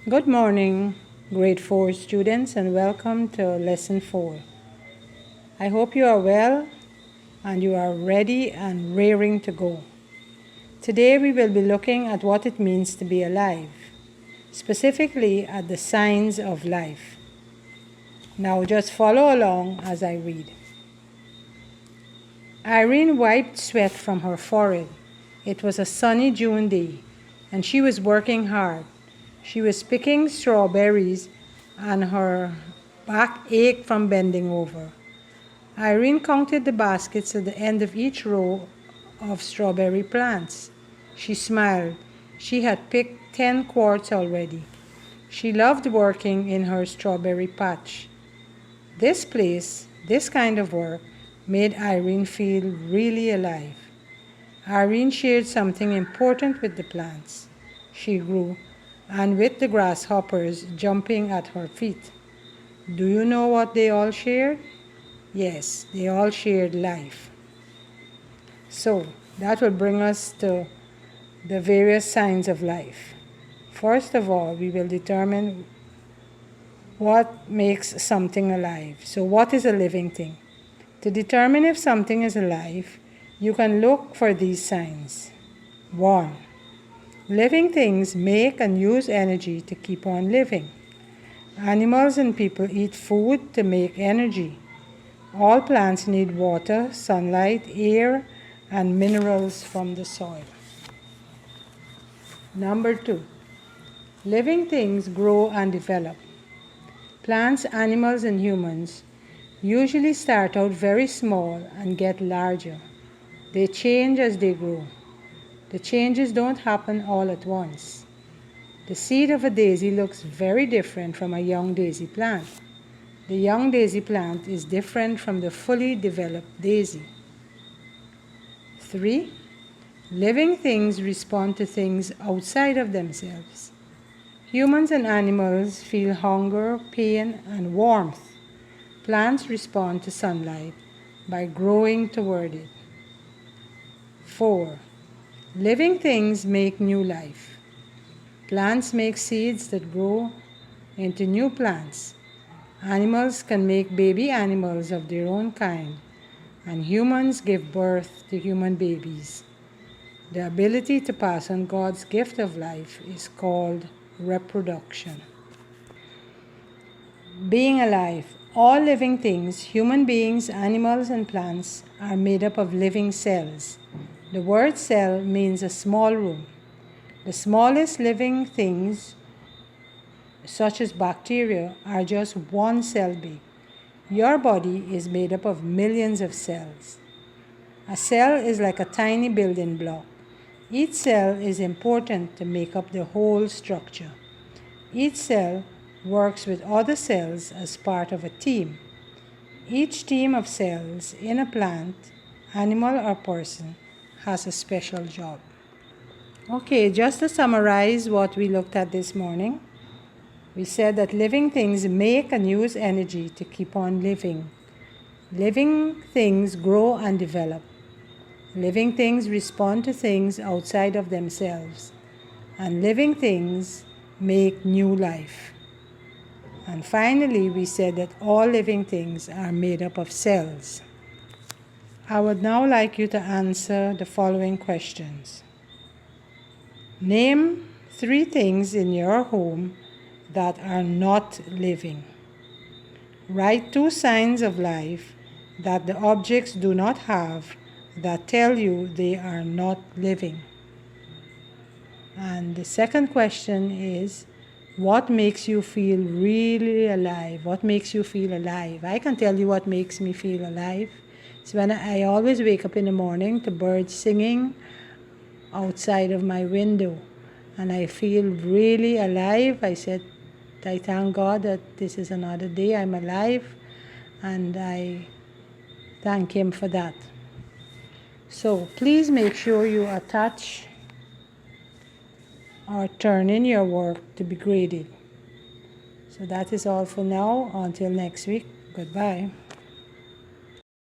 Good morning, grade 4 students, and welcome to lesson 4. I hope you are well and you are ready and raring to go. Today we will be looking at what it means to be alive, specifically at the signs of life. Now just follow along as I read. Irene wiped sweat from her forehead. It was a sunny June day, and she was working hard. She was picking strawberries, and her back ached from bending over. Irene counted the baskets at the end of each row of strawberry plants. She smiled. She had picked 10 quarts already. She loved working in her strawberry patch. This place, this kind of work, made Irene feel really alive. Irene shared something important with the plants she grew and with the grasshoppers jumping at her feet. Do you know what they all shared? Yes, they all shared life. So, that will bring us to the various signs of life. First of all, we will determine what makes something alive. So, what is a living thing? To determine if something is alive, you can look for these signs. 1. Living things make and use energy to keep on living. Animals and people eat food to make energy. All plants need water, sunlight, air, and minerals from the soil. Number 2. Living things grow and develop. Plants, animals, and humans usually start out very small and get larger. They change as they grow. The changes don't happen all at once. The seed of a daisy looks very different from a young daisy plant. The young daisy plant is different from the fully developed daisy. 3. Living things respond to things outside of themselves. Humans and animals feel hunger, pain, and warmth. Plants respond to sunlight by growing toward it. 4. Living things make new life. Plants make seeds that grow into new plants. Animals can make baby animals of their own kind, and humans give birth to human babies. The ability to pass on God's gift of life is called reproduction. Being alive. All living things, human beings, animals, and plants, are made up of living cells. The word cell means a small room. The smallest living things, such as bacteria, are just one cell big. Your body is made up of millions of cells. A cell is like a tiny building block. Each cell is important to make up the whole structure. Each cell works with other cells as part of a team. Each team of cells in a plant, animal, or person has a special job. Okay, just to summarize what we looked at this morning, we said that living things make and use energy to keep on living. Living things grow and develop. Living things respond to things outside of themselves. And living things make new life. And finally, we said that all living things are made up of cells. I would now like you to answer the following questions. Name 3 things in your home that are not living. Write 2 signs of life that the objects do not have that tell you they are not living. And the second question is, what makes you feel really alive? What makes you feel alive? I can tell you what makes me feel alive. It's when I always wake up in the morning to birds singing outside of my window. And I feel really alive. I thank God that this is another day. I'm alive. And I thank Him for that. So please make sure you attach or turn in your work to be graded. So that is all for now. Until next week. Goodbye.